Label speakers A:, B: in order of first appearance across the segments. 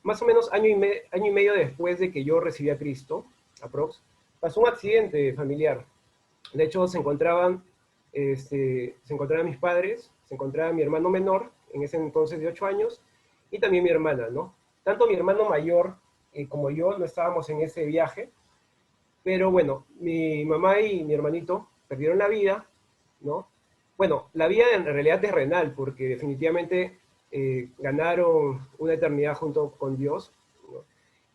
A: más o menos año y medio después de que yo recibí a Cristo, aprox, pasó un accidente familiar. De hecho, se encontraban mis padres, se encontraba mi hermano menor, en ese entonces de 8 años, y también mi hermana, ¿no? Tanto mi hermano mayor como yo no estábamos en ese viaje, pero bueno, mi mamá y mi hermanito perdieron la vida, ¿no? Bueno, la vida en realidad es renal, porque definitivamente ganaron una eternidad junto con Dios, ¿no?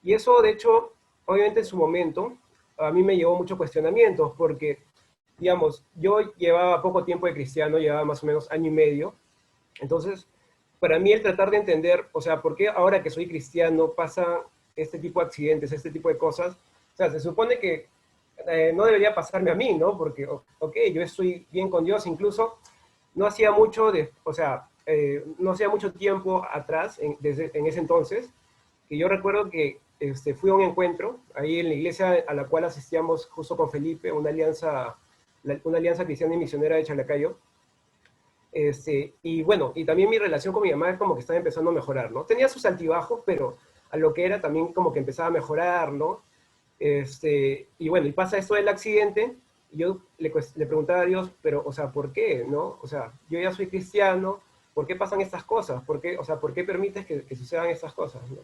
A: Y eso, de hecho, obviamente en su momento, a mí me llevó muchos cuestionamientos, porque, digamos, yo llevaba poco tiempo de cristiano, llevaba más o menos año y medio, entonces, para mí el tratar de entender, o sea, ¿por qué ahora que soy cristiano pasa este tipo de accidentes, este tipo de cosas? O sea, se supone que no debería pasarme a mí, ¿no? Porque, ok, yo estoy bien con Dios, incluso no hacía mucho, o sea, no hacía mucho tiempo atrás, en ese entonces, que yo recuerdo que fui a un encuentro ahí en la iglesia a la cual asistíamos justo con Felipe, una alianza cristiana y misionera de Chalacayo. Y bueno, y también mi relación con mi mamá como que estaba empezando a mejorar, ¿no? Tenía sus altibajos, pero a lo que era también como que empezaba a mejorar, ¿no? Y bueno, y pasa esto del accidente, y yo le preguntaba a Dios, pero, o sea, ¿por qué, no? O sea, yo ya soy cristiano, ¿por qué pasan estas cosas? ¿Por qué, o sea, ¿por qué permites que sucedan estas cosas, no?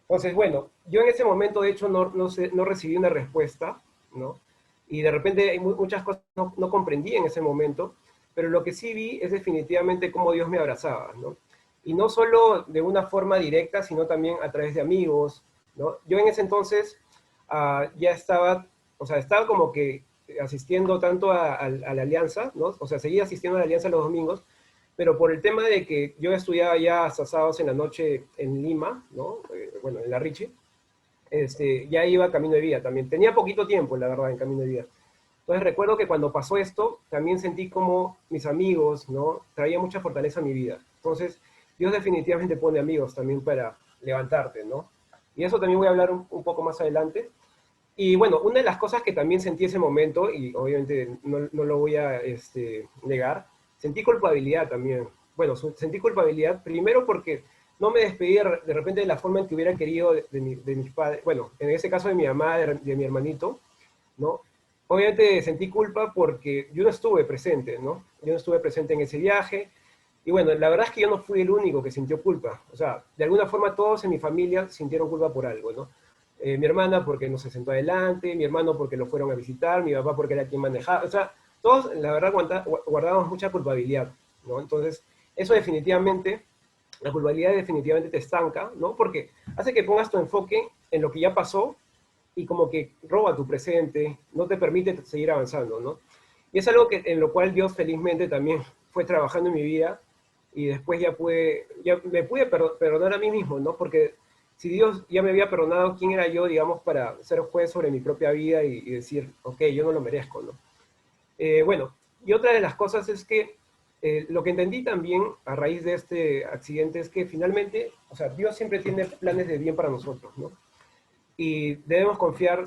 A: Entonces, bueno, yo en ese momento, de hecho, no recibí una respuesta, ¿no? Y de repente hay muchas cosas no comprendí en ese momento, pero lo que sí vi es definitivamente cómo Dios me abrazaba, ¿no? Y no solo de una forma directa, sino también a través de amigos, ¿no? Yo en ese entonces ya estaba, o sea, estaba como que asistiendo tanto a la alianza, ¿no? O sea, seguía asistiendo a la alianza los domingos, pero por el tema de que yo estudiaba ya hasta sábados en la noche en Lima, ¿no? Bueno, en la Richie, ya iba Camino de Vida también. Tenía poquito tiempo, la verdad, en Camino de Vida. Entonces recuerdo que cuando pasó esto, también sentí como mis amigos, ¿no? Traía mucha fortaleza a mi vida. Entonces, Dios definitivamente pone amigos también para levantarte, ¿no? Y eso también voy a hablar un poco más adelante. Y bueno, una de las cosas que también sentí ese momento, y obviamente no lo voy a negar, sentí culpabilidad también. Bueno, sentí culpabilidad primero porque no me despedí de repente de la forma en que hubiera querido de mis padres, bueno, en ese caso de mi mamá, de mi hermanito, ¿no? Obviamente sentí culpa porque yo no estuve presente, ¿no? Yo no estuve presente en ese viaje. Y bueno, la verdad es que yo no fui el único que sintió culpa. O sea, de alguna forma todos en mi familia sintieron culpa por algo, ¿no? Mi hermana porque no se sentó adelante, mi hermano porque lo fueron a visitar, mi papá porque era quien manejaba. O sea, todos, la verdad, guardábamos mucha culpabilidad, ¿no? Entonces, eso definitivamente, la culpabilidad definitivamente te estanca, ¿no? Porque hace que pongas tu enfoque en lo que ya pasó y como que roba tu presente, no te permite seguir avanzando, ¿no? Y es algo que, en lo cual Dios felizmente también fue trabajando en mi vida y después ya me pude perdonar a mí mismo, ¿no? Porque si Dios ya me había perdonado, ¿quién era yo, digamos, para ser juez sobre mi propia vida y decir, ok, yo no lo merezco, ¿no? Bueno, y otra de las cosas es que lo que entendí también a raíz de este accidente es que finalmente, o sea, Dios siempre tiene planes de bien para nosotros, ¿no? Y debemos confiar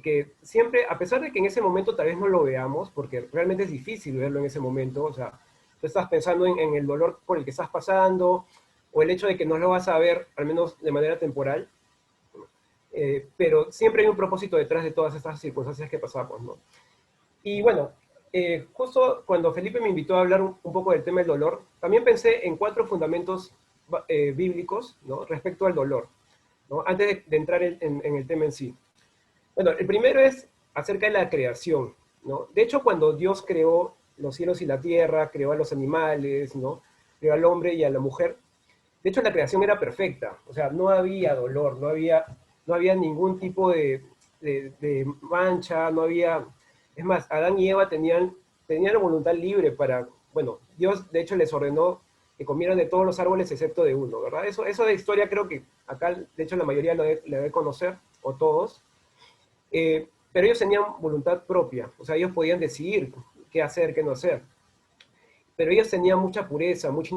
A: que siempre, a pesar de que en ese momento tal vez no lo veamos, porque realmente es difícil verlo en ese momento, o sea, tú estás pensando en el dolor por el que estás pasando, o el hecho de que no lo vas a ver, al menos de manera temporal, pero siempre hay un propósito detrás de todas estas circunstancias que pasamos, ¿no? Y bueno, justo cuando Felipe me invitó a hablar un poco del tema del dolor, también pensé en 4 fundamentos bíblicos, ¿no? Respecto al dolor, ¿no? Antes de entrar en el tema en sí. Bueno, el primero es acerca de la creación, ¿no? De hecho, cuando Dios creó los cielos y la tierra, creó a los animales, ¿no? Creó al hombre y a la mujer. De hecho, la creación era perfecta, o sea, no había dolor, no había ningún tipo de mancha, no había... Es más, Adán y Eva tenían la voluntad libre para... Bueno, Dios de hecho les ordenó que comieran de todos los árboles excepto de uno, ¿verdad? Eso de historia creo que acá, de hecho, la mayoría lo debe conocer, o todos, pero ellos tenían voluntad propia, o sea, ellos podían decidir qué hacer, qué no hacer, pero ellos tenían mucha pureza, mucha...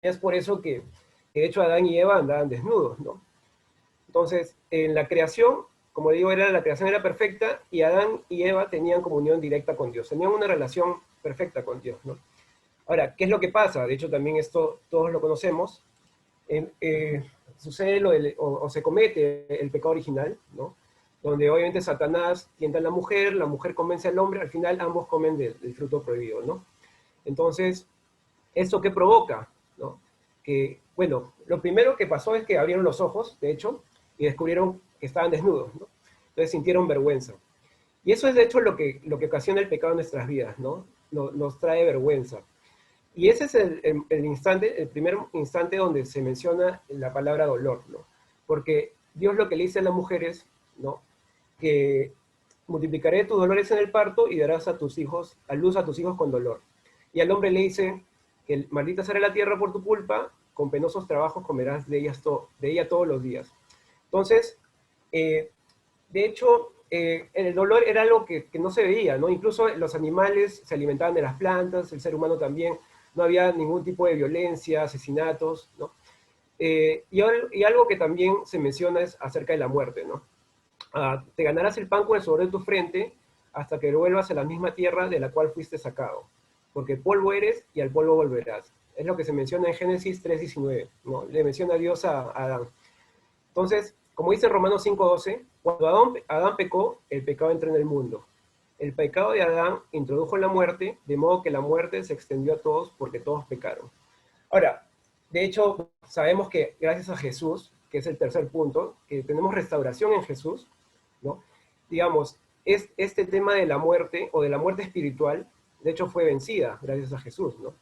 A: Es por eso que de hecho Adán y Eva andaban desnudos, ¿no? Entonces, en la creación, como digo, la creación era perfecta y Adán y Eva tenían comunión directa con Dios, tenían una relación perfecta con Dios, ¿no? Ahora, ¿qué es lo que pasa? De hecho, también esto todos lo conocemos. Eh, eh, sucede o se comete el pecado original, ¿no? Donde obviamente Satanás tienta a la mujer convence al hombre, al final ambos comen del fruto prohibido, ¿no? Entonces, ¿esto qué provoca? ¿No? Que, bueno, lo primero que pasó es que abrieron los ojos, de hecho, y descubrieron que estaban desnudos, ¿no? Entonces sintieron vergüenza. Y eso es de hecho lo que ocasiona el pecado en nuestras vidas, ¿no? Nos trae vergüenza. Y ese es el primer instante donde se menciona la palabra dolor, ¿no? Porque Dios lo que le dice a las mujeres, ¿no? Que multiplicaré tus dolores en el parto y darás a luz a tus hijos con dolor. Y al hombre le dice que maldita será la tierra por tu culpa, con penosos trabajos comerás de ella todos los días. Entonces, de hecho, el dolor era algo que no se veía, ¿no? Incluso los animales se alimentaban de las plantas, el ser humano también, no había ningún tipo de violencia, asesinatos, ¿no? Y algo que también se menciona es acerca de la muerte, ¿no? Te ganarás el pan con el sudor de tu frente hasta que vuelvas a la misma tierra de la cual fuiste sacado, porque polvo eres y al polvo volverás. Es lo que se menciona en Génesis 3:19, ¿no? Le menciona a Dios a Adán. Entonces, como dice Romanos 5:12, cuando Adán pecó, el pecado entró en el mundo. El pecado de Adán introdujo la muerte, de modo que la muerte se extendió a todos porque todos pecaron. Ahora, de hecho, sabemos que gracias a Jesús, que es el tercer punto, que tenemos restauración en Jesús, ¿no? Digamos, este tema de la muerte o de la muerte espiritual, de hecho fue vencida gracias a Jesús, ¿no?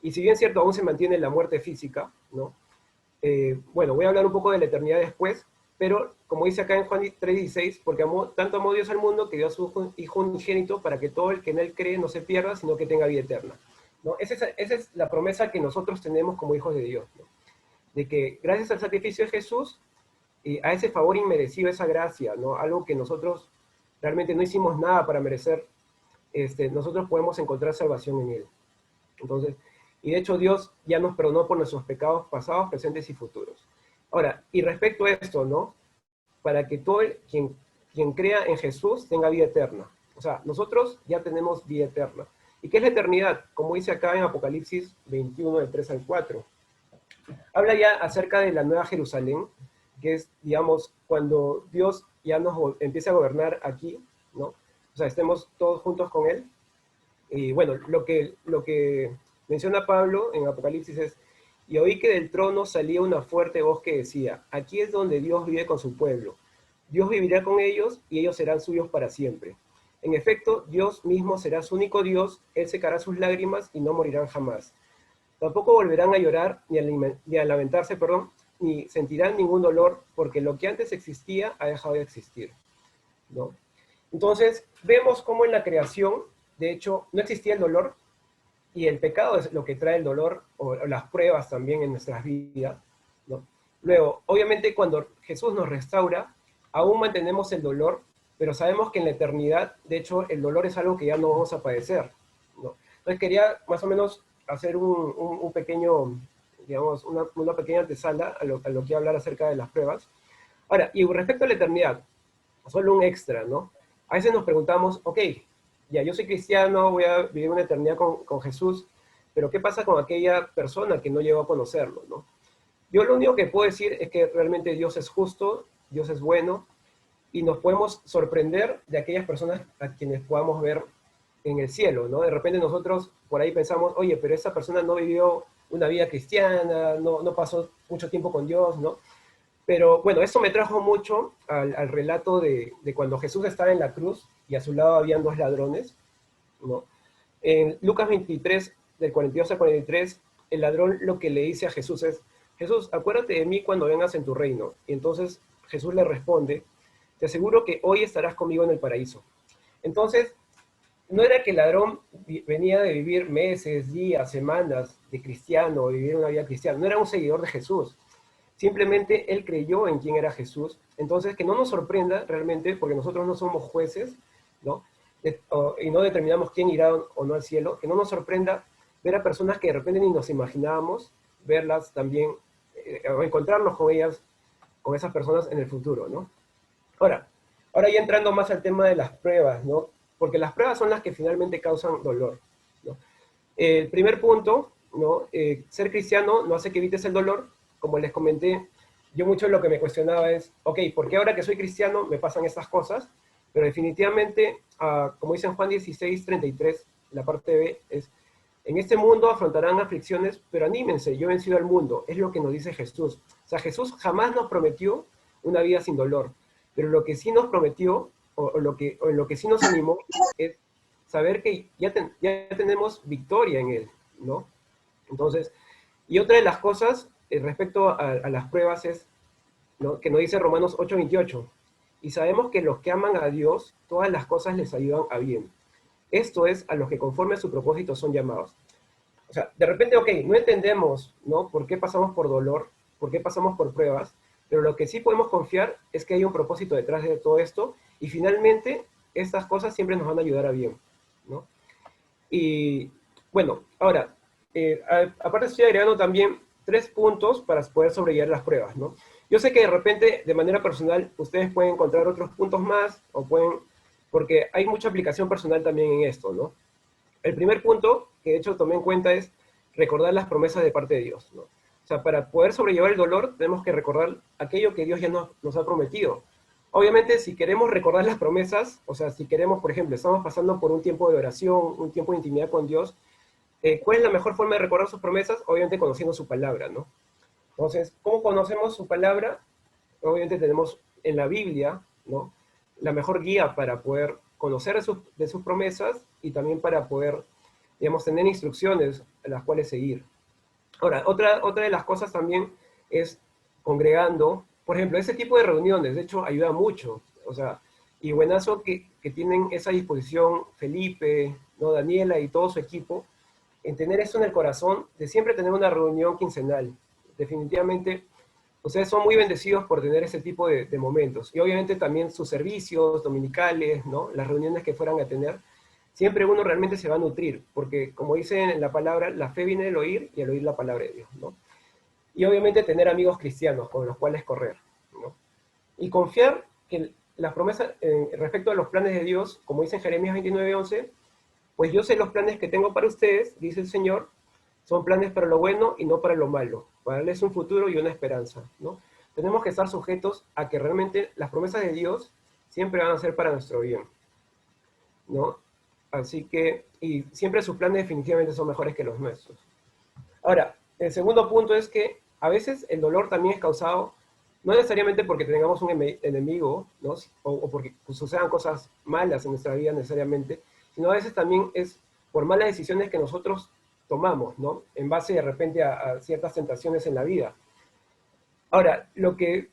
A: Y si bien es cierto, aún se mantiene la muerte física, ¿no? Bueno, voy a hablar un poco de la eternidad después, pero como dice acá en Juan 3:16, porque tanto amó Dios al mundo que dio a su Hijo unigénito para que todo el que en él cree no se pierda, sino que tenga vida eterna, ¿no? Esa es la promesa que nosotros tenemos como hijos de Dios, ¿no? De que gracias al sacrificio de Jesús, a ese favor inmerecido, esa gracia, ¿no? Algo que nosotros realmente no hicimos nada para merecer, nosotros podemos encontrar salvación en Él. Entonces, y de hecho Dios ya nos perdonó por nuestros pecados pasados, presentes y futuros. Ahora, y respecto a esto, ¿no? Para que todo quien crea en Jesús tenga vida eterna. O sea, nosotros ya tenemos vida eterna. ¿Y qué es la eternidad? Como dice acá en Apocalipsis 21, del 3 al 4. Habla ya acerca de la Nueva Jerusalén, que es, digamos, cuando Dios ya nos empiece a gobernar aquí, ¿no? O sea, estemos todos juntos con Él. Y bueno, lo que menciona Pablo en Apocalipsis es, y oí que del trono salía una fuerte voz que decía, aquí es donde Dios vive con su pueblo. Dios vivirá con ellos y ellos serán suyos para siempre. En efecto, Dios mismo será su único Dios, Él secará sus lágrimas y no morirán jamás. Tampoco volverán a llorar ni a lamentarse, perdón, ni sentirán ningún dolor, porque lo que antes existía ha dejado de existir, ¿no? Entonces, vemos cómo en la creación, de hecho, no existía el dolor, y el pecado es lo que trae el dolor, o las pruebas también en nuestras vidas, ¿no? Luego, obviamente, cuando Jesús nos restaura, aún mantenemos el dolor, pero sabemos que en la eternidad, de hecho, el dolor es algo que ya no vamos a padecer, ¿no? Entonces, quería más o menos hacer un pequeño, digamos, una pequeña antesala a lo que voy a hablar acerca de las pruebas. Ahora, y respecto a la eternidad, solo un extra, ¿no? A veces nos preguntamos, ok, ya yo soy cristiano, voy a vivir una eternidad con Jesús, pero ¿qué pasa con aquella persona que no llegó a conocerlo, ¿no? Yo lo único que puedo decir es que realmente Dios es justo, Dios es bueno, y nos podemos sorprender de aquellas personas a quienes podamos ver en el cielo, ¿no? De repente nosotros por ahí pensamos, oye, pero esa persona no vivió una vida cristiana, no pasó mucho tiempo con Dios, ¿no? Pero bueno, eso me trajo mucho al relato de cuando Jesús estaba en la cruz y a su lado habían dos ladrones, ¿no? En Lucas 23, del 42 al 43, el ladrón lo que le dice a Jesús es, Jesús, acuérdate de mí cuando vengas en tu reino. Y entonces Jesús le responde, te aseguro que hoy estarás conmigo en el paraíso. Entonces, no era que el ladrón venía de vivir meses, días, semanas de cristiano, vivir una vida cristiana, no era un seguidor de Jesús. Simplemente él creyó en quién era Jesús. Entonces, que no nos sorprenda realmente, porque nosotros no somos jueces, ¿no? Y no determinamos quién irá o no al cielo, que no nos sorprenda ver a personas que de repente ni nos imaginábamos, verlas también, o encontrarnos con ellas, con esas personas en el futuro, ¿no? Ahora ya entrando más al tema de las pruebas, ¿no? Porque las pruebas son las que finalmente causan dolor, ¿no? El primer punto, ¿no? Ser cristiano no hace que evites el dolor, como les comenté, yo mucho lo que me cuestionaba es, ok, ¿por qué ahora que soy cristiano me pasan estas cosas? Pero definitivamente, como dice en Juan 16:33, la parte B, es, en este mundo afrontarán aflicciones, pero anímense, yo he vencido al mundo. Es lo que nos dice Jesús. O sea, Jesús jamás nos prometió una vida sin dolor, pero lo que sí nos prometió, o en lo que sí nos animó, es saber que ya tenemos victoria en Él, ¿no? Entonces, y otra de las cosas respecto a las pruebas es, ¿no?, que nos dice Romanos 8:28, y sabemos que los que aman a Dios, todas las cosas les ayudan a bien. Esto es, a los que conforme a su propósito son llamados. O sea, de repente, ok, no entendemos, ¿no?, por qué pasamos por dolor, por qué pasamos por pruebas, pero lo que sí podemos confiar es que hay un propósito detrás de todo esto, y finalmente estas cosas siempre nos van a ayudar a bien, ¿no? Y bueno, ahora, aparte estoy agregando también 3 puntos para poder sobrellevar las pruebas, ¿no? Yo sé que de repente, de manera personal, ustedes pueden encontrar otros puntos más, o pueden, porque hay mucha aplicación personal también en esto, ¿no? El primer punto, que de hecho tomé en cuenta, es recordar las promesas de parte de Dios, ¿no? O sea, para poder sobrellevar el dolor, tenemos que recordar aquello que Dios ya nos ha prometido. Obviamente, si queremos recordar las promesas, o sea, si queremos, por ejemplo, estamos pasando por un tiempo de oración, un tiempo de intimidad con Dios, ¿cuál es la mejor forma de recordar sus promesas? Obviamente conociendo su palabra, ¿no? Entonces, ¿cómo conocemos su palabra? Obviamente tenemos en la Biblia, ¿no?, la mejor guía para poder conocer de sus promesas y también para poder, digamos, tener instrucciones a las cuales seguir. Ahora, otra de las cosas también es congregando. Por ejemplo, ese tipo de reuniones, de hecho, ayuda mucho. O sea, y buenazo que tienen esa disposición Felipe, ¿no?, Daniela y todo su equipo, en tener eso en el corazón, de siempre tener una reunión quincenal. Definitivamente, ustedes son muy bendecidos por tener ese tipo de momentos. Y obviamente también sus servicios dominicales, ¿no?, las reuniones que fueran a tener, siempre uno realmente se va a nutrir, porque como dice en la palabra, la fe viene del oír y al oír la palabra de Dios, ¿no? Y obviamente tener amigos cristianos con los cuales correr, ¿no? Y confiar que las promesas respecto a los planes de Dios, como dice en Jeremías 29:11, pues yo sé los planes que tengo para ustedes, dice el Señor, son planes para lo bueno y no para lo malo, para darles un futuro y una esperanza, ¿no? Tenemos que estar sujetos a que realmente las promesas de Dios siempre van a ser para nuestro bien, ¿no? Así que, y siempre sus planes definitivamente son mejores que los nuestros. Ahora, el segundo punto es que a veces el dolor también es causado no necesariamente porque tengamos un enemigo, ¿no?, o porque sucedan cosas malas en nuestra vida necesariamente, sino a veces también es por malas decisiones que nosotros tomamos, ¿no?, en base de repente a ciertas tentaciones en la vida. Ahora, lo que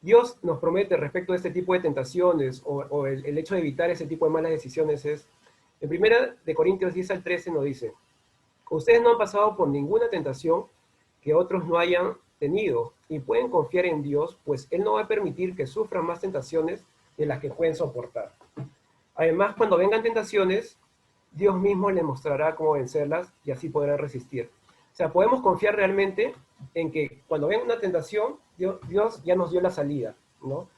A: Dios nos promete respecto a este tipo de tentaciones o el hecho de evitar ese tipo de malas decisiones es, en 1 Corintios 10:13 nos dice, ustedes no han pasado por ninguna tentación que otros no hayan tenido y pueden confiar en Dios, pues Él no va a permitir que sufran más tentaciones de las que pueden soportar. Además, cuando vengan tentaciones, Dios mismo les mostrará cómo vencerlas y así podrán resistir. O sea, podemos confiar realmente en que cuando venga una tentación, Dios ya nos dio la salida, ¿no?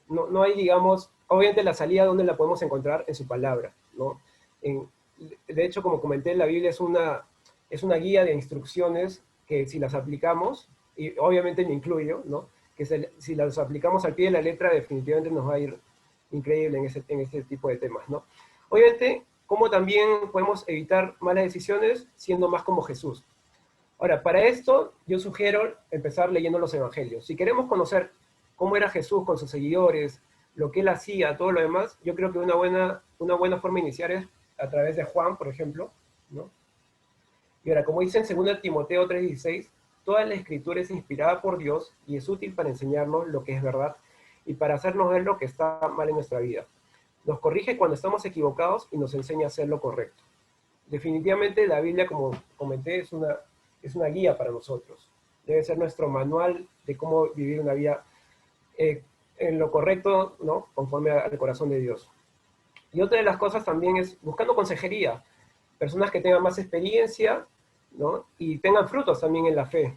A: No hay, digamos, obviamente la salida, ¿dónde la podemos encontrar? En su palabra, ¿no? De hecho, como comenté, la Biblia es una guía de instrucciones que si las aplicamos, y obviamente me incluyo, ¿no?, que si las aplicamos al pie de la letra, definitivamente nos va a ir increíble en ese tipo de temas, ¿no? Obviamente, como también podemos evitar malas decisiones siendo más como Jesús. Ahora, para esto yo sugiero empezar leyendo los evangelios. Si queremos conocer cómo era Jesús con sus seguidores, lo que él hacía, todo lo demás, yo creo que una buena forma de iniciar es a través de Juan, por ejemplo, ¿no? Y ahora, como dice en 2 Timoteo 3:16, toda la escritura es inspirada por Dios y es útil para enseñarnos lo que es verdad y para hacernos ver lo que está mal en nuestra vida. Nos corrige cuando estamos equivocados y nos enseña a hacer lo correcto. Definitivamente la Biblia, como comenté, es una guía para nosotros. Debe ser nuestro manual de cómo vivir una vida en lo correcto, ¿no?, conforme al corazón de Dios. Y otra de las cosas también es buscando consejería, personas que tengan más experiencia, ¿no?, y tengan frutos también en la fe.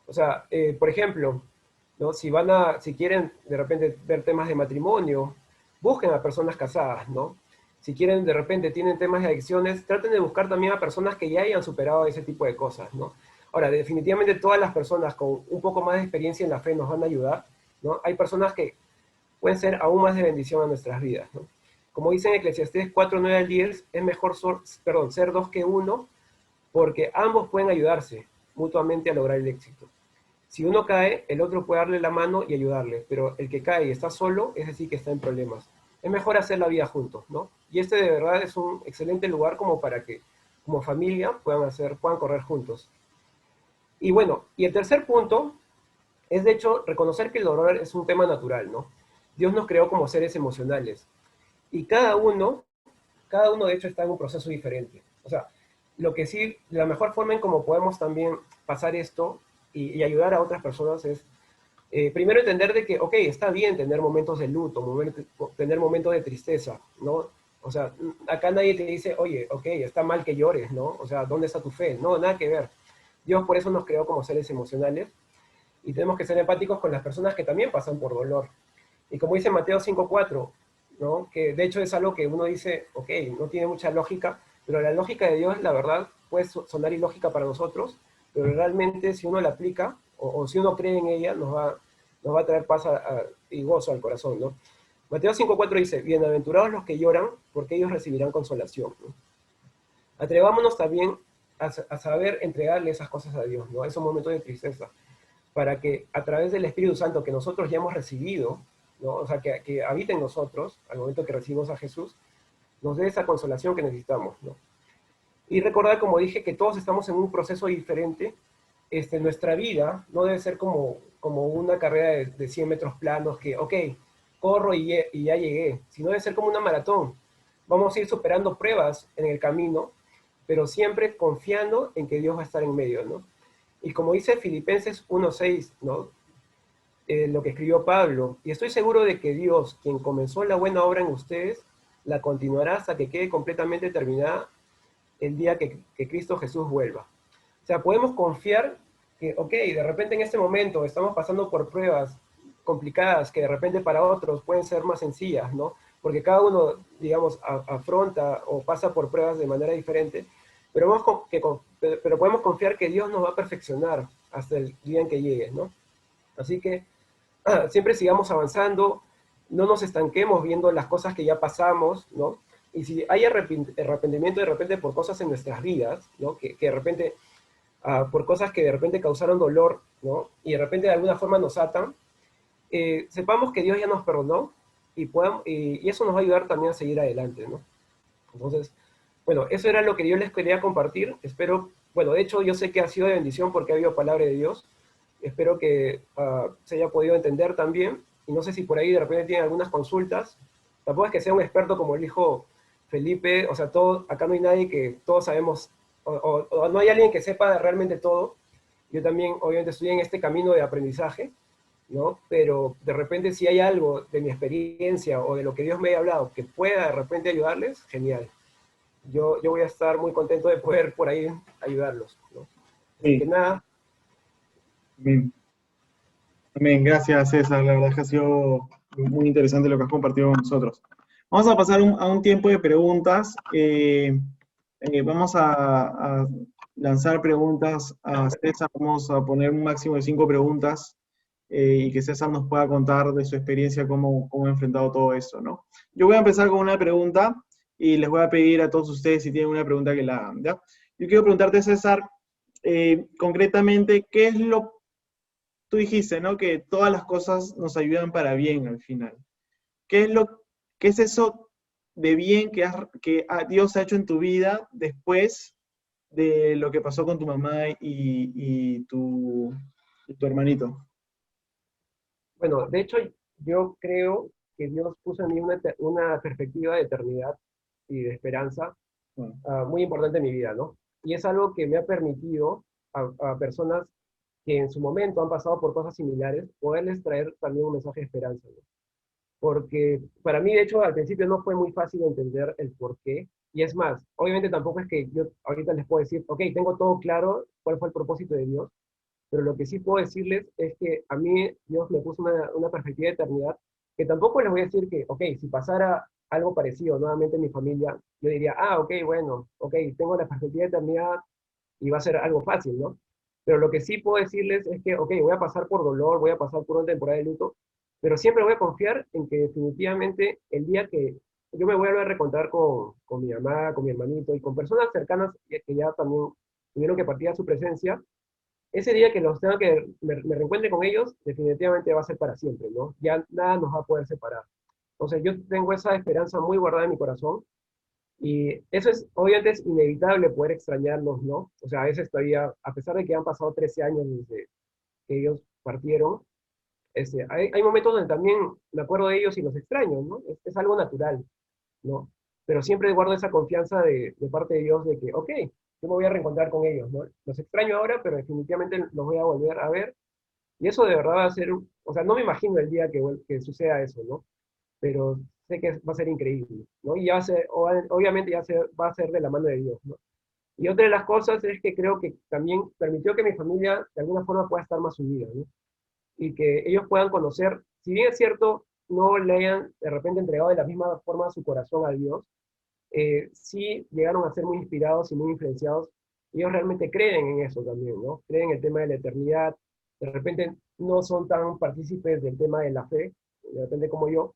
A: O sea, por ejemplo, ¿no?, si quieren de repente ver temas de matrimonio, busquen a personas casadas, ¿no? Si quieren de repente tienen temas de adicciones, traten de buscar también a personas que ya hayan superado ese tipo de cosas, ¿no? Ahora, definitivamente todas las personas con un poco más de experiencia en la fe nos van a ayudar, ¿no? Hay personas que pueden ser aún más de bendición a nuestras vidas, ¿no? Como dice en Eclesiastés 4, 9 al 10, es mejor ser dos que uno, porque ambos pueden ayudarse mutuamente a lograr el éxito. Si uno cae, el otro puede darle la mano y ayudarle, pero el que cae y está solo, es decir, que está en problemas. Es mejor hacer la vida juntos, ¿no? Y este de verdad es un excelente lugar como para que, como familia, puedan correr juntos. Y bueno, y el tercer punto es de hecho reconocer que el dolor es un tema natural, ¿no? Dios nos creó como seres emocionales y cada uno de hecho está en un proceso diferente. O sea, lo que sí, la mejor forma en cómo podemos también pasar esto y ayudar a otras personas es primero entender de que, ok, está bien tener momentos de luto, tener momentos de tristeza, ¿no? O sea, acá nadie te dice, oye, ok, está mal que llores, ¿no? O sea, ¿dónde está tu fe? No, nada que ver. Dios por eso nos creó como seres emocionales y tenemos que ser empáticos con las personas que también pasan por dolor. Y como dice Mateo 5:4, ¿no? Que de hecho es algo que uno dice, ok, no tiene mucha lógica, pero la lógica de Dios, la verdad, puede sonar ilógica para nosotros, pero realmente si uno la aplica, o si uno cree en ella, nos va a traer paz y gozo al corazón, ¿no? Mateo 5:4 dice, bienaventurados los que lloran, porque ellos recibirán consolación, ¿no? Atrevámonos también a saber entregarle esas cosas a Dios, ¿no? Esos momentos de tristeza, para que a través del Espíritu Santo que nosotros ya hemos recibido, ¿no? O sea, que habita en nosotros, al momento que recibimos a Jesús, nos dé esa consolación que necesitamos, ¿no? Y recordar, como dije, que todos estamos en un proceso diferente. Nuestra vida no debe ser como una carrera de 100 metros planos que, ok, corro y ya llegué, sino debe ser como una maratón. Vamos a ir superando pruebas en el camino, pero siempre confiando en que Dios va a estar en medio, ¿no? Y como dice Filipenses 1:6, ¿no? Lo que escribió Pablo, y estoy seguro de que Dios, quien comenzó la buena obra en ustedes, la continuará hasta que quede completamente terminada el día que Cristo Jesús vuelva. O sea, podemos confiar que, ok, de repente en este momento estamos pasando por pruebas complicadas que de repente para otros pueden ser más sencillas, ¿no? Porque cada uno, digamos, afronta o pasa por pruebas de manera diferente, pero podemos confiar que Dios nos va a perfeccionar hasta el día en que llegue, ¿no? Así que siempre sigamos avanzando, no nos estanquemos viendo las cosas que ya pasamos, ¿no? Y si hay arrepentimiento de repente por cosas en nuestras vidas, ¿no? Que de repente, por cosas que de repente causaron dolor, ¿no? Y de repente de alguna forma nos atan, sepamos que Dios ya nos perdonó y eso nos va a ayudar también a seguir adelante, ¿no? Entonces, bueno, eso era lo que yo les quería compartir. Espero, bueno, de hecho yo sé que ha sido de bendición porque ha habido palabra de Dios. Espero que se haya podido entender también. Y no sé si por ahí de repente tienen algunas consultas. Tampoco es que sea un experto como el hijo Felipe. O sea, acá no hay nadie que todos sabemos, o no hay alguien que sepa realmente todo. Yo también, obviamente, estoy en este camino de aprendizaje, ¿no? Pero de repente si hay algo de mi experiencia o de lo que Dios me haya hablado que pueda de repente ayudarles, genial. Yo voy a estar muy contento de poder por ahí ayudarlos, ¿no? Así que
B: Sí,
A: nada,
B: bien. Bien, gracias César, la verdad es que ha sido muy interesante lo que has compartido con nosotros. Vamos a pasar a un tiempo de preguntas. Vamos a lanzar preguntas a César, vamos a poner un máximo de 5 preguntas y que César nos pueda contar de su experiencia, cómo ha enfrentado todo eso, ¿no? Yo voy a empezar con una pregunta y les voy a pedir a todos ustedes si tienen una pregunta que la hagan, ¿ya? Yo quiero preguntarte, César, concretamente, ¿qué es lo tú dijiste, ¿no? Que todas las cosas nos ayudan para bien al final. ¿Qué es qué es eso de bien Dios ha hecho en tu vida después de lo que pasó con tu mamá y tu hermanito?
A: bueno, de hecho yo creo que Dios puso en mí una perspectiva de eternidad y de esperanza
B: Bueno,
A: muy importante en mi vida, ¿no? Y es algo que me ha permitido a personas que en su momento han pasado por cosas similares, poderles traer también un mensaje de esperanza, ¿no? Porque para mí, de hecho, al principio no fue muy fácil entender el por qué. Y es más, obviamente tampoco es que yo ahorita les puedo decir, ok, tengo todo claro cuál fue el propósito de Dios, pero lo que sí puedo decirles es que a mí Dios me puso una perspectiva de eternidad, que tampoco les voy a decir que, ok, si pasara algo parecido nuevamente en mi familia, yo diría, ok, bueno, ok, tengo la perspectiva de eternidad y va a ser algo fácil, ¿no? Pero lo que sí puedo decirles es que, ok, voy a pasar por dolor, voy a pasar por una temporada de luto, pero siempre voy a confiar en que definitivamente el día que yo me voy a volver a reencontrar con mi mamá, con mi hermanito y con personas cercanas que ya también tuvieron que partir a su presencia, ese día que los tenga que me reencuentre con ellos, definitivamente va a ser para siempre, ¿no? Ya nada nos va a poder separar. Entonces yo tengo esa esperanza muy guardada en mi corazón y eso es, obviamente es inevitable poder extrañarlos, ¿no? O sea, a veces todavía, a pesar de que han pasado 13 años desde que ellos partieron, hay momentos donde también me acuerdo de ellos y los extraño, ¿no? Es algo natural, ¿no? Pero siempre guardo esa confianza de parte de Dios de que, ok, yo me voy a reencontrar con ellos, ¿no? Los extraño ahora, pero definitivamente los voy a volver a ver. Y eso de verdad va a ser, o sea, no me imagino el día que suceda eso, ¿no? Pero sé que va a ser increíble, ¿no? Y ya va a ser, obviamente va a ser de la mano de Dios, ¿no? Y otra de las cosas es que creo que también permitió que mi familia de alguna forma pueda estar más unida, ¿no? Y que ellos puedan conocer, si bien es cierto, no le hayan de repente entregado de la misma forma su corazón a Dios, sí llegaron a ser muy inspirados y muy influenciados. Ellos realmente creen en eso también, ¿no? Creen en el tema de la eternidad. De repente no son tan partícipes del tema de la fe, de repente como yo,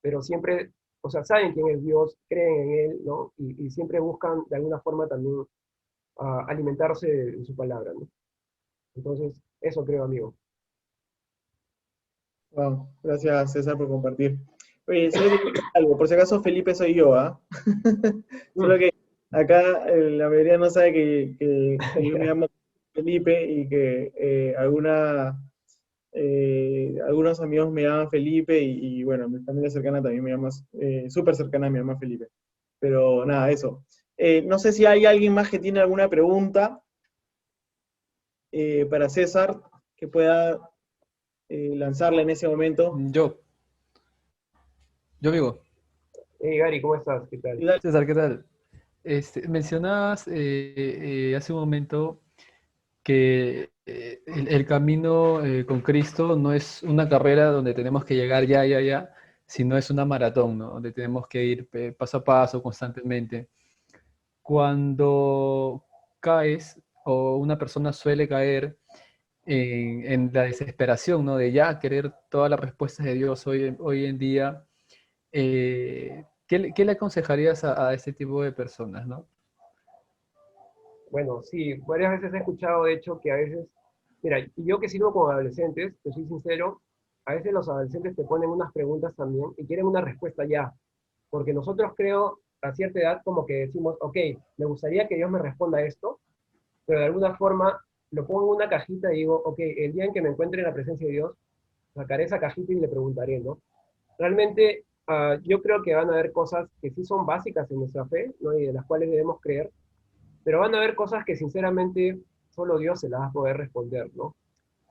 A: pero siempre, o sea, saben quién es Dios, creen en Él, ¿no? Y siempre buscan de alguna forma también alimentarse de su palabra, ¿no? Entonces, eso creo, amigo.
B: Wow, gracias César por compartir. Oye, solo te quiero decir algo, por si acaso Felipe soy yo, ¿ah? Solo
A: Mm.
B: que acá la mayoría no sabe que yo me llamo Felipe y que algunos amigos me llaman Felipe y, bueno, mi familia cercana también me llama, súper cercana me llama Felipe. Pero nada, eso. No sé si hay alguien más que tiene alguna pregunta para César que pueda lanzarla en ese momento.
C: Yo amigo.
A: Hey, Gary, ¿cómo estás? ¿Qué tal?
B: Y dale.
C: César, ¿qué tal? Mencionabas hace un momento que el camino con Cristo no es una carrera donde tenemos que llegar ya, sino es una maratón, ¿no? Donde tenemos que ir paso a paso, constantemente. Cuando caes o una persona suele caer en la desesperación, ¿no? De ya querer todas las respuestas de Dios hoy en día, ¿qué le aconsejarías a este tipo de personas, ¿no?
A: Bueno, sí, varias veces he escuchado, de hecho, que a veces, mira, y yo que sirvo con adolescentes, te soy sincero, a veces los adolescentes te ponen unas preguntas también y quieren una respuesta ya, porque nosotros creo, a cierta edad, como que decimos, ok, me gustaría que Dios me responda esto, pero de alguna forma lo pongo en una cajita y digo, ok, el día en que me encuentre en la presencia de Dios, sacaré esa cajita y le preguntaré, ¿no? Realmente, yo creo que van a haber cosas que sí son básicas en nuestra fe, ¿no? Y de las cuales debemos creer, pero van a haber cosas que sinceramente solo Dios se las va a poder responder, ¿no?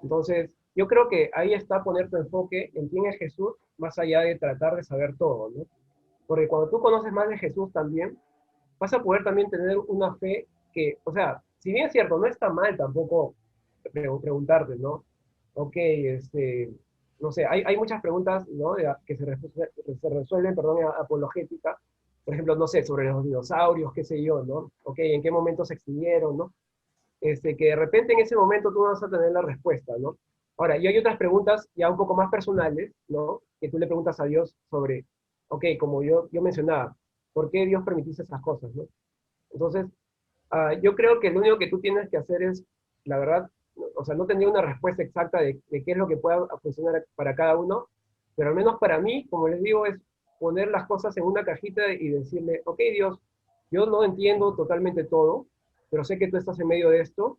A: Entonces, yo creo que ahí está poner tu enfoque en quién es Jesús, más allá de tratar de saber todo, ¿no? Porque cuando tú conoces más de Jesús también, vas a poder también tener una fe que, o sea, si bien es cierto, no está mal tampoco preguntarte, ¿no? Ok, no sé, hay muchas preguntas, ¿no? Que se resuelven, perdón, apologética. Por ejemplo, no sé, sobre los dinosaurios, qué sé yo, ¿no? Ok, ¿en qué momento se extinguieron, ¿no? Que de repente en ese momento tú no vas a tener la respuesta, ¿no? Ahora, y hay otras preguntas ya un poco más personales, ¿no? Que tú le preguntas a Dios sobre, ok, como yo mencionaba, ¿por qué Dios permitiste esas cosas, ¿no? Entonces, yo creo que lo único que tú tienes que hacer es, la verdad, o sea, no tendría una respuesta exacta de qué es lo que pueda funcionar para cada uno, pero al menos para mí, como les digo, es poner las cosas en una cajita y decirle, ok, Dios, yo no entiendo totalmente todo, pero sé que tú estás en medio de esto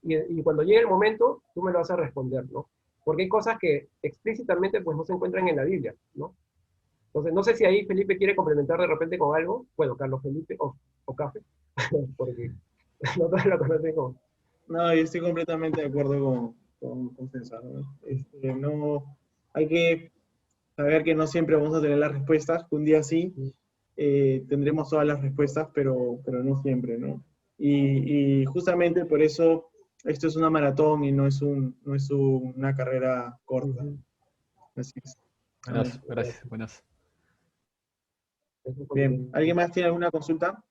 A: y cuando llegue el momento, tú me lo vas a responder, ¿no? Porque hay cosas que explícitamente pues no se encuentran en la Biblia, ¿no? Entonces, no sé si ahí Felipe quiere complementar de repente con algo, bueno, Carlos Felipe o Café, porque no todos lo conocen como.
B: No, yo estoy completamente de acuerdo con César, ¿no? No, hay que saber que no siempre vamos a tener las respuestas, que un día sí tendremos todas las respuestas, pero no siempre, ¿no? Y justamente por eso esto es una maratón y no es una carrera corta.
A: Ujú.
B: Así es. Amén.
C: Buenas, gracias, buenas.
A: Eso fue lo
B: Bien, ¿alguien
A: que-
B: más tiene alguna consulta?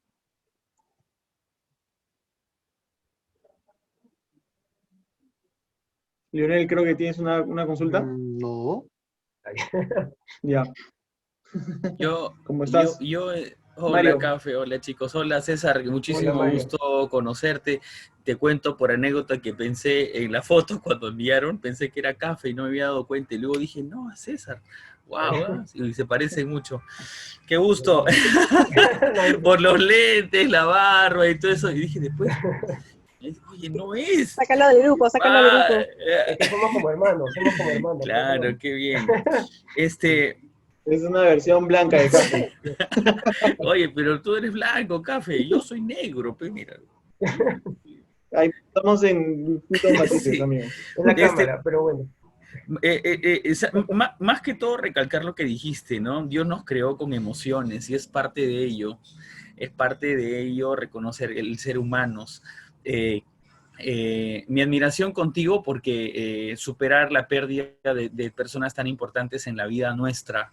B: Lionel, creo que tienes una consulta.
D: No.
B: Ya.
E: Yo,
B: ¿Cómo estás?
E: hola
B: Mario.
E: Café, hola chicos, hola César,
A: Hola,
E: muchísimo
A: Mario.
E: gusto conocerte. Te cuento por anécdota que pensé en la foto cuando enviaron, pensé que era Café y no me había dado cuenta. Y luego dije, no, es César. Wow, y se parecen mucho. Qué gusto. Por los lentes, la barba y todo eso. Y dije después, oye, no es.
F: Sácalo del grupo, sácalo del grupo.
A: Es que somos como hermanos,
E: Claro, qué bien.
B: Es una versión blanca de Café.
E: Oye, pero tú eres blanco, Café, y yo soy negro, pues mira.
B: Ahí estamos en distintos matices,
E: Sí.
B: amigo.
A: Es la cámara, pero bueno.
E: Más que todo recalcar lo que dijiste, ¿no? Dios nos creó con emociones y es parte de ello reconocer el ser humanos. Mi admiración contigo porque superar la pérdida de personas tan importantes en la vida nuestra,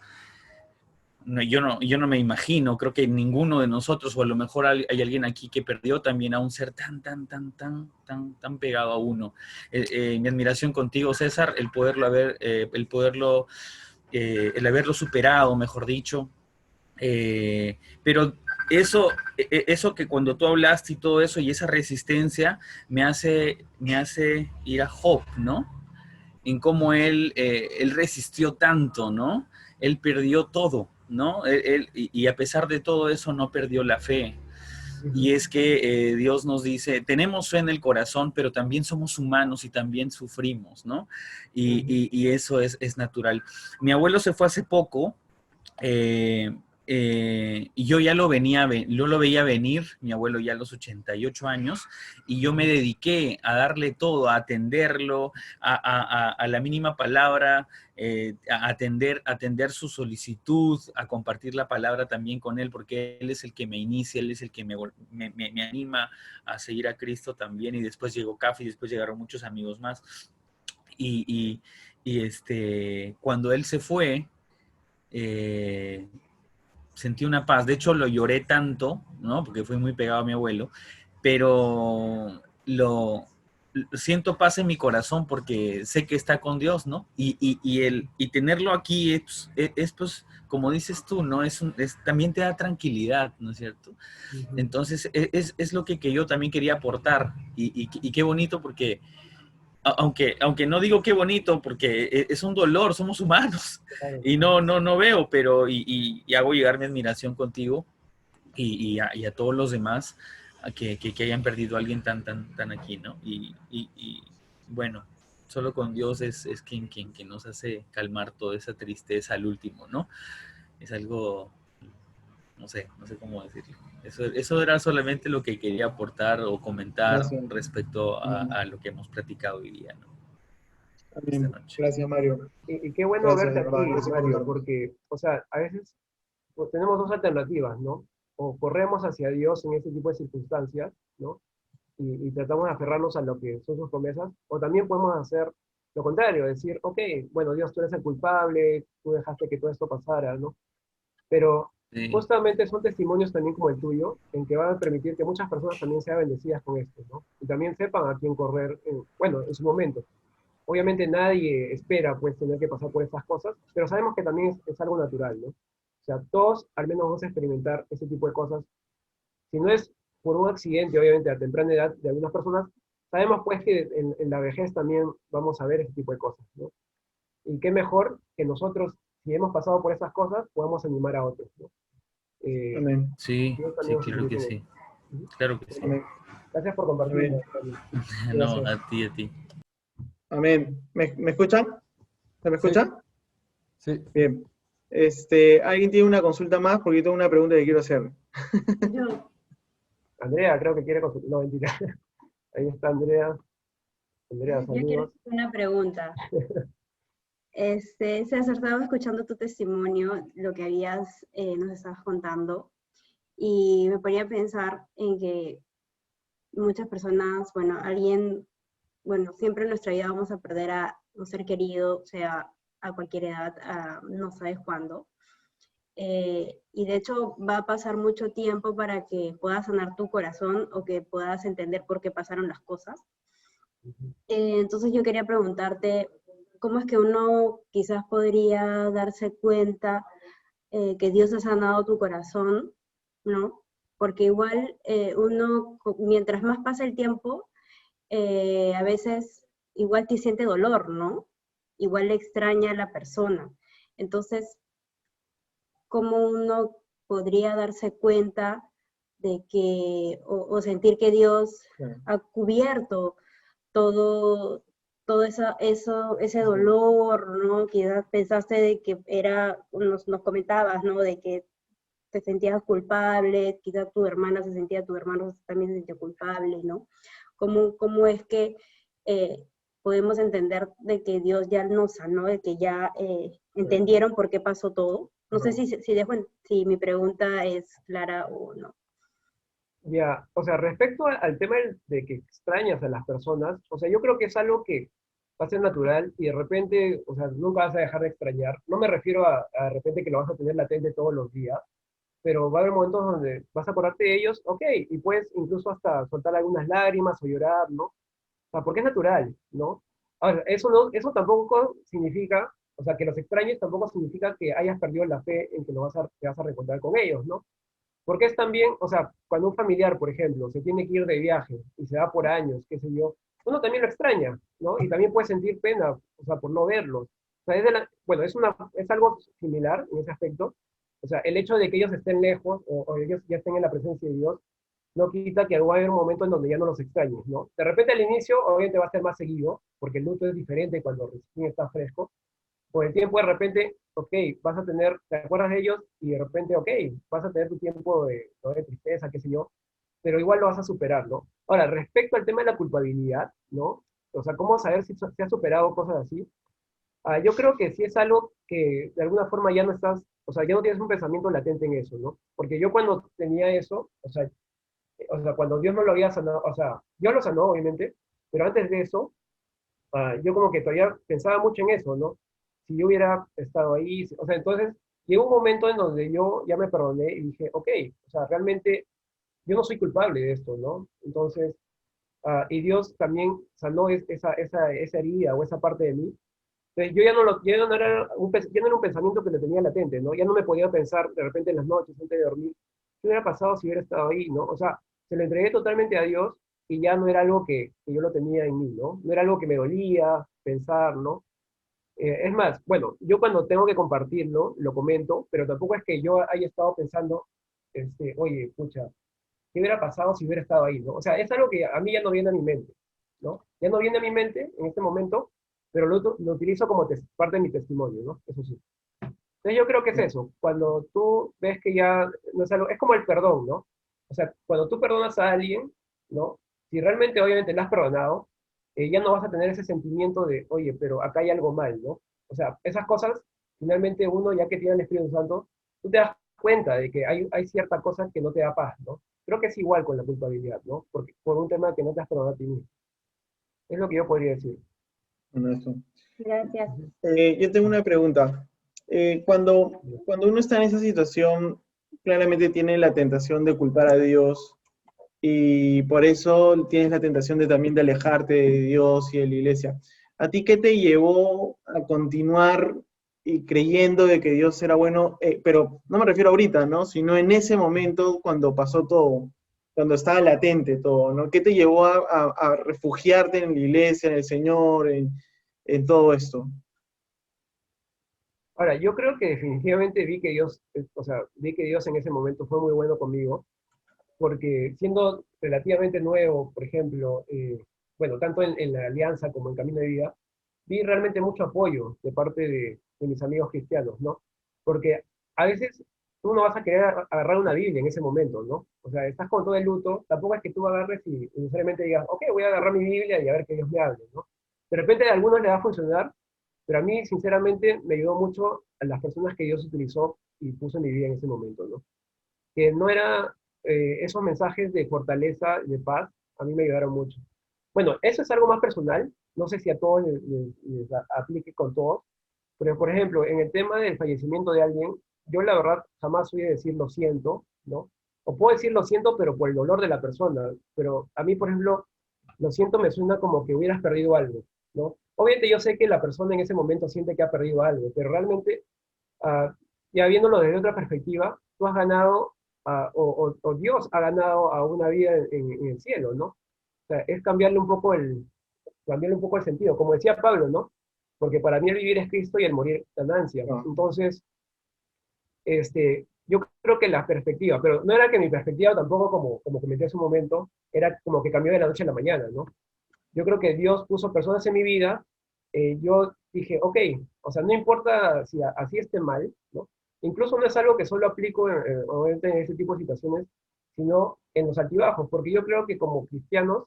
E: yo no me imagino, creo que ninguno de nosotros, o a lo mejor hay alguien aquí que perdió también a un ser tan pegado a uno. Mi admiración contigo, César, el haberlo superado, mejor dicho. Pero eso que cuando tú hablaste y todo eso, y esa resistencia, me hace ir a Job, ¿no? En cómo él resistió tanto, ¿no? Él perdió todo, ¿no? Y a pesar de todo eso no perdió la fe. Y es que Dios nos dice, tenemos fe en el corazón, pero también somos humanos y también sufrimos, ¿no? Y eso es natural. Mi abuelo se fue hace poco, y yo ya lo veía venir, mi abuelo ya a los 88 años, y yo me dediqué a darle todo, a atenderlo, a la mínima palabra, a atender su solicitud, a compartir la palabra también con él, porque él es el que me inicia, él es el que me anima a seguir a Cristo también, y después llegó Café, y después llegaron muchos amigos más, y cuando él se fue, sentí una paz. De hecho, lo lloré tanto, ¿no? Porque fui muy pegado a mi abuelo, pero siento paz en mi corazón porque sé que está con Dios, ¿no? Y tenerlo aquí es, pues, como dices tú, ¿no? También te da tranquilidad, ¿no es cierto? Entonces, es lo que yo también quería aportar. Y qué bonito porque aunque no digo qué bonito, porque es un dolor, somos humanos, y no veo, pero y hago llegar mi admiración contigo y a todos los demás a que hayan perdido a alguien tan aquí, ¿no? Y bueno, solo con Dios es quien nos hace calmar toda esa tristeza al último, ¿no? Es algo, no sé cómo decirlo. Eso era solamente lo que quería aportar o comentar
B: Gracias.
E: respecto a lo que hemos platicado hoy día, ¿no?
B: Amén. Gracias, Mario.
A: Y qué bueno
B: Gracias,
A: verte
B: de verdad.
A: aquí,
B: Gracias por
A: Mario,
B: contarnos.
A: porque, o sea, a veces pues, tenemos dos alternativas, ¿no? O corremos hacia Dios en este tipo de circunstancias, ¿no? Y tratamos de aferrarnos a lo que son sus promesas, o también podemos hacer lo contrario, decir, ok, bueno, Dios, tú eres el culpable, tú dejaste que todo esto pasara, ¿no? Pero
E: Sí.
A: justamente son testimonios también como el tuyo, en que van a permitir que muchas personas también sean bendecidas con esto, ¿no? Y también sepan a quién correr, en su momento. Obviamente nadie espera pues tener que pasar por estas cosas, pero sabemos que también es algo natural, ¿no? O sea, todos al menos vamos a experimentar ese tipo de cosas. Si no es por un accidente, obviamente a temprana edad de algunas personas, sabemos pues que en la vejez también vamos a ver ese tipo de cosas, ¿no? Y qué mejor que nosotros, si hemos pasado por esas cosas, podamos animar a otros, ¿no?
B: Amén.
E: Sí,
A: Yo
E: sí,
A: también
E: claro que
A: os
E: sí. Claro que sí.
B: Amén.
A: Gracias por compartir.
B: Amén.
E: No,
B: Gracias.
E: a ti.
B: Amén. ¿Me escuchan? ¿Se me
C: Sí.
B: escucha?
C: Sí.
B: Bien. ¿Alguien tiene una consulta más? Porque yo tengo una pregunta que quiero hacer.
F: Yo,
A: Andrea, creo que quiere consultar. No, mentira. Ahí está Andrea. Andrea,
F: yo quiero
A: saludos.
F: hacer una pregunta. César, estaba escuchando tu testimonio, lo que nos estabas contando, y me ponía a pensar en que muchas personas, siempre en nuestra vida vamos a perder a un ser querido, sea a cualquier edad, no sabes cuándo. Y de hecho va a pasar mucho tiempo para que puedas sanar tu corazón o que puedas entender por qué pasaron las cosas. Entonces yo quería preguntarte, ¿cómo es que uno quizás podría darse cuenta que Dios ha sanado tu corazón, ¿no? Porque igual uno, mientras más pasa el tiempo, a veces igual te siente dolor, ¿no? Igual le extraña a la persona. Entonces, ¿cómo uno podría darse cuenta de que, o sentir que Dios
B: Claro.
F: ha cubierto todo, ese dolor, ¿no? Quizás pensaste de que era, nos comentabas, ¿no? De que te sentías culpable, quizás tu hermano también se sentía culpable, ¿no? ¿Cómo es que podemos entender de que Dios ya nos sanó, de que ya entendieron por qué pasó todo? No sé si mi pregunta es clara o no.
A: Ya, o sea, respecto al tema de que extrañas a las personas, o sea, yo creo que es algo que va a ser natural y de repente, o sea, nunca vas a dejar de extrañar. No me refiero a de repente que lo vas a tener latente todos los días, pero va a haber momentos donde vas a acordarte de ellos, ok, y puedes incluso hasta soltar algunas lágrimas o llorar, ¿no? O sea, porque es natural, ¿no? Ahora, eso tampoco significa, o sea, que los extrañes tampoco significa que hayas perdido la fe en que te vas a reencontrar con ellos, ¿no? Porque es también, o sea, cuando un familiar, por ejemplo, se tiene que ir de viaje y se va por años, qué sé yo, uno también lo extraña, ¿no? Y también puede sentir pena, o sea, por no verlos. O sea, bueno, es algo similar en ese aspecto. O sea, el hecho de que ellos estén lejos o ellos ya estén en la presencia de Dios, no quita que va a haber un momento en donde ya no los extrañes, ¿no? De repente al inicio, obviamente va a ser más seguido, porque el luto es diferente cuando recién está fresco, con el tiempo de repente, ok, vas a tener, te acuerdas de ellos y de repente, ok, vas a tener tu tiempo ¿no? de tristeza, qué sé yo, pero igual lo vas a superar, ¿no? Ahora, respecto al tema de la culpabilidad, ¿no? O sea, ¿cómo saber si se ha superado cosas así? Yo creo que sí es algo que de alguna forma ya no estás, o sea, ya no tienes un pensamiento latente en eso, ¿no? Porque yo cuando tenía eso, o sea, cuando Dios no lo había sanado, o sea, Dios lo sanó, obviamente, pero antes de eso, yo como que todavía pensaba mucho en eso, ¿no? Si yo hubiera estado ahí, o sea, entonces llegó un momento en donde yo ya me perdoné y dije, ok, o sea, realmente yo no soy culpable de esto, ¿no? Entonces, y Dios también sanó esa herida o esa parte de mí. Entonces yo ya no era ya no era un pensamiento que le tenía latente, ¿no? Ya no me podía pensar de repente en las noches antes de dormir, ¿qué hubiera pasado si hubiera estado ahí, ¿no? O sea, se lo entregué totalmente a Dios y ya no era algo que yo lo tenía en mí, ¿no? No era algo que me dolía pensar, ¿no? Es más, bueno, yo cuando tengo que compartirlo, lo comento, pero tampoco es que yo haya estado pensando, oye, pucha, ¿qué hubiera pasado si hubiera estado ahí, ¿no? O sea, es algo que a mí ya no viene a mi mente, ¿no? Ya no viene a mi mente en este momento, pero lo utilizo como parte de mi testimonio, ¿no? Eso sí. Entonces yo creo que es eso, cuando tú ves que ya no es algo, es como el perdón, ¿no? O sea, cuando tú perdonas a alguien, ¿no? Si realmente obviamente le has perdonado, ya no vas a tener ese sentimiento de, oye, pero acá hay algo mal, ¿no? O sea, esas cosas, finalmente uno, ya que tiene el Espíritu Santo, tú te das cuenta de que hay cierta cosa que no te da paz, ¿no? Creo que es igual con la culpabilidad, ¿no? Porque por un tema que no te has perdonado a ti mismo. Es lo que yo podría decir.
B: Bueno, eso.
F: Gracias.
B: Yo tengo una pregunta. Cuando uno está en esa situación, claramente tiene la tentación de culpar a Dios y por eso tienes la tentación también de alejarte de Dios y de la iglesia. ¿A ti qué te llevó a continuar y creyendo de que Dios era bueno? Pero no me refiero ahorita, ¿no? Sino en ese momento cuando pasó todo, cuando estaba latente todo, ¿no? ¿Qué te llevó a refugiarte en la iglesia, en el Señor, en todo esto?
A: Ahora, yo creo que definitivamente vi que Dios, o sea, vi que Dios en ese momento fue muy bueno conmigo, porque siendo relativamente nuevo, por ejemplo, bueno, tanto en la alianza como en Camino de Vida, vi realmente mucho apoyo de parte de mis amigos cristianos, ¿no? Porque a veces tú no vas a querer agarrar una Biblia en ese momento, ¿no? O sea, estás con todo el luto, tampoco es que tú agarres y necesariamente digas, ok, voy a agarrar mi Biblia y a ver que Dios me hable, ¿no? De repente a algunos les va a funcionar, pero a mí, sinceramente, me ayudó mucho a las personas que Dios utilizó y puso en mi vida en ese momento, ¿no? Que no era esos mensajes de fortaleza, de paz, a mí me ayudaron mucho. Bueno, eso es algo más personal, no sé si a todos les aplique con todos, pero por ejemplo, en el tema del fallecimiento de alguien, yo la verdad jamás soy de decir lo siento, ¿no? O puedo decir lo siento, pero por el dolor de la persona, pero a mí, por ejemplo, lo siento me suena como que hubieras perdido algo, ¿no? Obviamente yo sé que la persona en ese momento siente que ha perdido algo, pero realmente, ah, ya viéndolo desde otra perspectiva, tú has ganado, o Dios ha ganado a una vida en el cielo, ¿no? O sea, es cambiarle un poco el sentido, como decía Pablo, ¿no? Porque para mí el vivir es Cristo y el morir ganancia.
B: Ah,
A: Entonces, yo creo que la perspectiva, pero no era que mi perspectiva tampoco, como comenté hace un momento, era como que cambió de la noche a la mañana, ¿no? Yo creo que Dios puso personas en mi vida, yo dije, ok, o sea, no importa si así esté mal, ¿no? Incluso no es algo que solo aplico obviamente en ese tipo de situaciones, sino en los altibajos, porque yo creo que como cristianos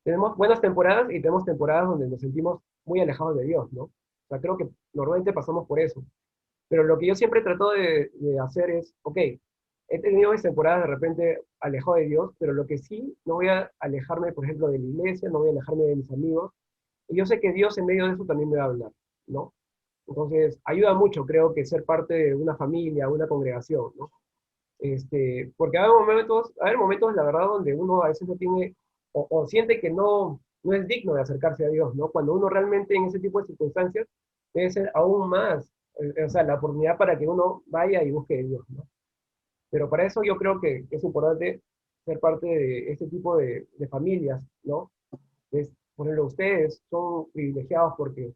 A: tenemos buenas temporadas y tenemos temporadas donde nos sentimos muy alejados de Dios, ¿no? O sea, creo que normalmente pasamos por eso. Pero lo que yo siempre trato de hacer es, ok, he tenido mis temporadas de repente alejado de Dios, pero lo que sí, no voy a alejarme, por ejemplo, de la iglesia, no voy a alejarme de mis amigos, y yo sé que Dios en medio de eso también me va a hablar, ¿no? Entonces, ayuda mucho, creo que ser parte de una familia, una congregación, ¿no? Porque hay momentos, la verdad, donde uno a veces no tiene, o siente que no es digno de acercarse a Dios, ¿no? Cuando uno realmente en ese tipo de circunstancias debe ser aún más, o sea, la oportunidad para que uno vaya y busque a Dios, ¿no? Pero para eso yo creo que es importante ser parte de este tipo de familias, ¿no? Por ejemplo, ustedes son privilegiados porque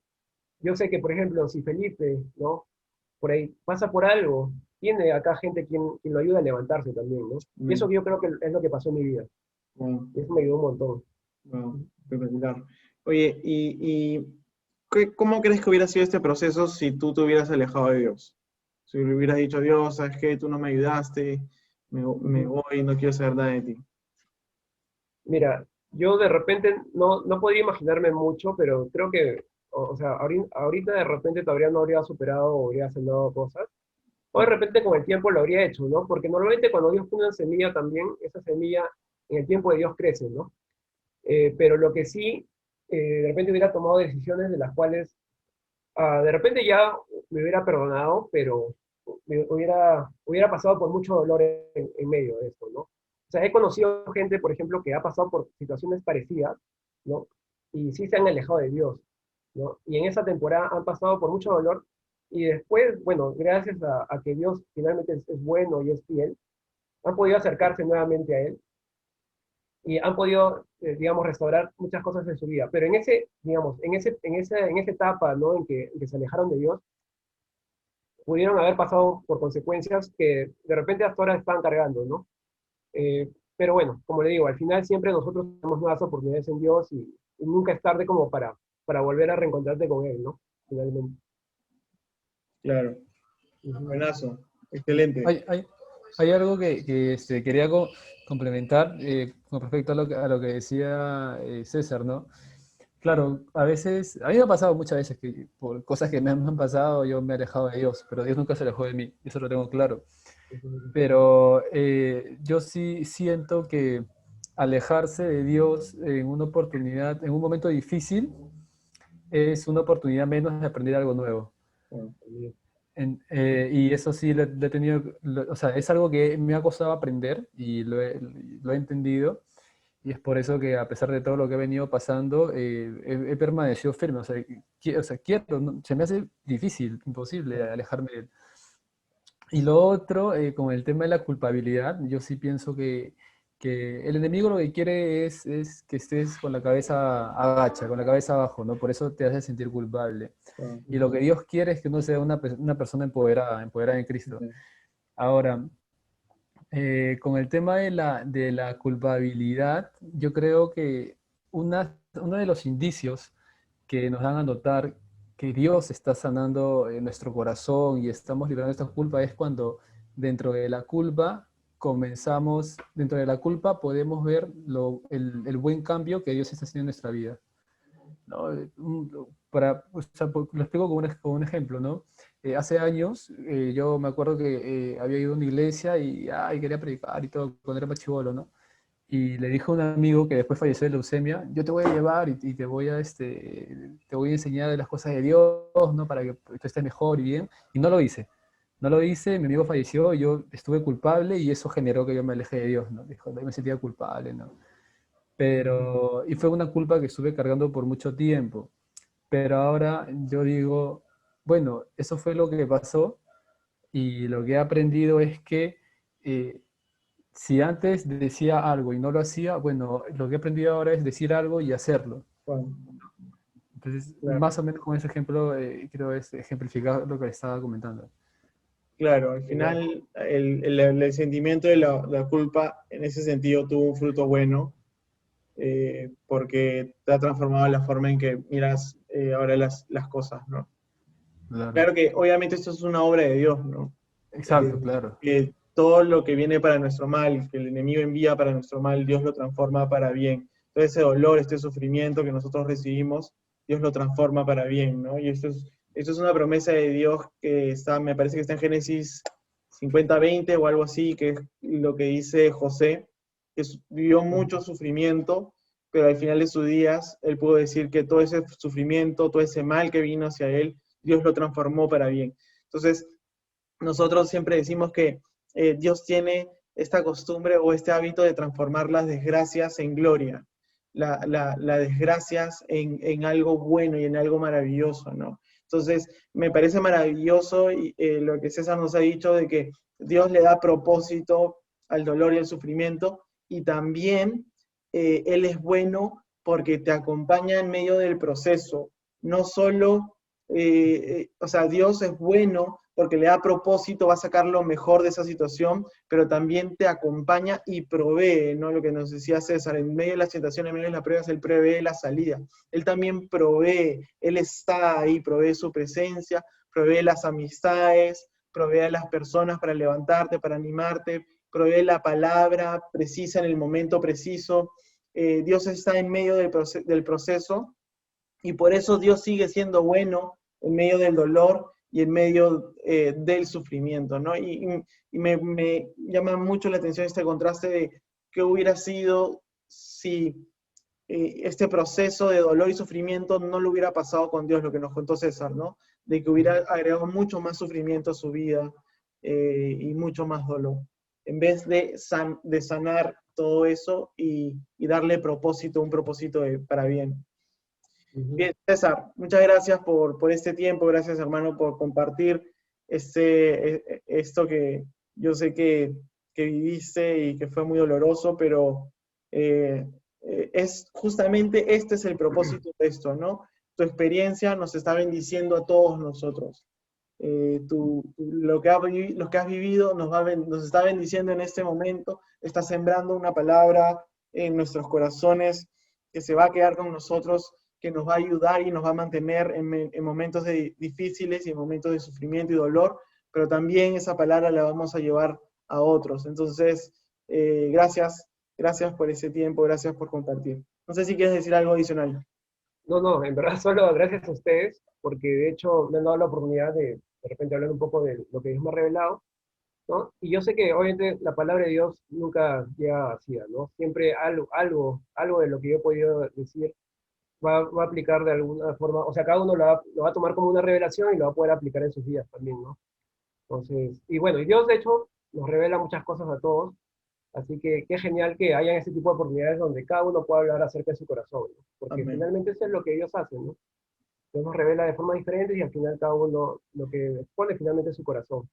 A: yo sé que, por ejemplo, si Felipe, ¿no? Por ahí pasa por algo, tiene acá gente quien lo ayuda a levantarse también, ¿no? Y eso
B: amén.
A: yo creo que es lo que pasó en mi vida.
B: Wow,
A: Y eso me ayudó un montón.
B: wow, espectacular. Oye, ¿cómo crees que hubiera sido este proceso si tú te hubieras alejado de Dios? Si le hubieras dicho, Dios, ¿sabes qué? Tú no me ayudaste, me
A: Ujú.
B: voy, no quiero saber nada de ti.
A: Mira, yo de repente no podía imaginarme mucho, pero creo que, o sea, ahorita de repente todavía no habría superado o habría sanado cosas. O de repente con el tiempo lo habría hecho, ¿no? Porque normalmente cuando Dios pone una semilla también, esa semilla en el tiempo de Dios crece, ¿no? Pero lo que sí, de repente hubiera tomado decisiones de las cuales de repente ya me hubiera perdonado, pero hubiera pasado por mucho dolor en medio de eso, ¿no? O sea, he conocido gente, por ejemplo, que ha pasado por situaciones parecidas, ¿no? Y sí se han alejado de Dios, ¿no? Y en esa temporada han pasado por mucho dolor y después, bueno, gracias a que Dios finalmente es bueno y es fiel, han podido acercarse nuevamente a Él y han podido, digamos, restaurar muchas cosas en su vida. Pero en ese, digamos, en esa etapa, ¿no? En que se alejaron de Dios, pudieron haber pasado por consecuencias que de repente hasta ahora están cargando, ¿no? Pero bueno, como le digo, al final siempre nosotros tenemos nuevas oportunidades en Dios y nunca es tarde como para volver a reencontrarte con Él, ¿no? Finalmente.
B: Claro,
A: Ujú.
B: buenazo, excelente.
C: Hay algo que quería complementar con respecto a lo que decía César, ¿no? Claro, a veces, a mí me ha pasado muchas veces que por cosas que me han pasado yo me he alejado de Dios, pero Dios nunca se alejó de mí, eso lo tengo claro.
A: Ujú.
C: Pero yo sí siento que alejarse de Dios en una oportunidad, en un momento difícil, es una oportunidad menos de aprender algo nuevo.
B: Bueno,
C: Y eso sí lo he tenido, o sea, es algo que me ha costado aprender y lo he entendido. Y es por eso que a pesar de todo lo que he venido pasando, he permanecido firme. O sea, quiero, se me hace difícil, imposible alejarme de él. Y lo otro, con el tema de la culpabilidad, yo sí pienso que el enemigo lo que quiere es que estés con la cabeza agacha, con la cabeza abajo, ¿no? Por eso te hace sentir culpable.
B: bueno,
C: Y lo que Dios quiere es que uno sea una persona empoderada, empoderada en Cristo.
B: ok,
C: Ahora, con el tema de la culpabilidad, yo creo que uno de los indicios que nos dan a notar que Dios está sanando nuestro corazón y estamos liberando esta culpa es cuando dentro de la culpa dentro de la culpa podemos ver el buen cambio que Dios está haciendo en nuestra vida. ¿No? O sea, lo explico con un ejemplo, ¿no? Hace años, yo me acuerdo que había ido a una iglesia y quería predicar y todo, cuando era más chibolo, ¿no? Y le dijo a un amigo que después falleció de leucemia, yo te voy a llevar y te voy a enseñar de las cosas de Dios, ¿no? Para que tú estés mejor y bien. Y no lo hice. No lo hice, mi amigo falleció, yo estuve culpable y eso generó que yo me alejé de Dios, ¿no? Dijo, me sentía culpable, ¿no? y fue una culpa que estuve cargando por mucho tiempo. Pero ahora yo digo, bueno, eso fue lo que pasó y lo que he aprendido es que si antes decía algo y no lo hacía, bueno, lo que he aprendido ahora es decir algo y hacerlo.
B: Bueno,
C: Entonces,
B: claro.
C: más o menos con ese ejemplo, creo es ejemplificar lo que estaba comentando.
B: Claro, al final el sentimiento de la culpa en ese sentido tuvo un fruto bueno, porque te ha transformado la forma en que miras ahora las cosas, ¿no?
C: Claro.
B: Claro que obviamente esto es una obra de Dios, ¿no?
C: Exacto, claro.
B: Que todo lo que viene para nuestro mal, que el enemigo envía para nuestro mal, Dios lo transforma para bien. Todo ese dolor, este sufrimiento que nosotros recibimos, Dios lo transforma para bien, ¿no? Y esto es una promesa de Dios que está, me parece que está en Génesis 50:20 o algo así, que es lo que dice José, que vivió mucho sufrimiento, pero al final de sus días, él pudo decir que todo ese sufrimiento, todo ese mal que vino hacia él, Dios lo transformó para bien. Entonces, nosotros siempre decimos que Dios tiene esta costumbre o este hábito de transformar las desgracias en gloria, las desgracias en algo bueno y en algo maravilloso, ¿no? Entonces, me parece maravilloso lo que César nos ha dicho de que Dios le da propósito al dolor y al sufrimiento, y también Él es bueno porque te acompaña en medio del proceso, no solo, o sea, Dios es bueno porque le da propósito, va a sacar lo mejor de esa situación, pero también te acompaña y provee, ¿no? Lo que nos decía César, en medio de las tentaciones, en medio de las pruebas, Él provee la salida. Él también provee, Él está ahí, provee su presencia, provee las amistades, provee a las personas para levantarte, para animarte, provee la palabra precisa en el momento preciso. Dios está en medio del proceso, y por eso Dios sigue siendo bueno en medio del dolor y en medio del sufrimiento, ¿no? Y me llama mucho la atención este contraste de qué hubiera sido si este proceso de dolor y sufrimiento no lo hubiera pasado con Dios, lo que nos contó César, ¿no? De que hubiera agregado mucho más sufrimiento a su vida y mucho más dolor, en vez de sanar todo eso y darle propósito, un propósito para bien. Bien, César, muchas gracias por este tiempo, gracias hermano por compartir esto que yo sé que viviste y que fue muy doloroso, pero es justamente este es el propósito de esto, ¿no? Tu experiencia nos está bendiciendo a todos nosotros. Lo que has vivido nos está bendiciendo en este momento, está sembrando una palabra en nuestros corazones que se va a quedar con nosotros, que nos va a ayudar y nos va a mantener en momentos difíciles y en momentos de sufrimiento y dolor, pero también esa palabra la vamos a llevar a otros. Entonces, gracias por ese tiempo, gracias por compartir. No sé si quieres decir algo adicional.
A: No, en verdad solo gracias a ustedes, porque de hecho me han dado la oportunidad de repente hablar un poco de lo que Dios me ha revelado, ¿no? Y yo sé que obviamente la palabra de Dios nunca llega vacía, ¿no? Siempre algo de lo que yo he podido decir va a aplicar de alguna forma, o sea, cada uno lo va a tomar como una revelación y lo va a poder aplicar en sus vidas también, ¿no? Entonces, y bueno, y Dios de hecho nos revela muchas cosas a todos, así que qué genial que hayan ese tipo de oportunidades donde cada uno pueda hablar acerca de su corazón, ¿no? Porque
B: Amén.
A: finalmente eso es lo que Dios hace, ¿no? Dios nos revela de forma diferente y al final cada uno lo que expone finalmente es su corazón.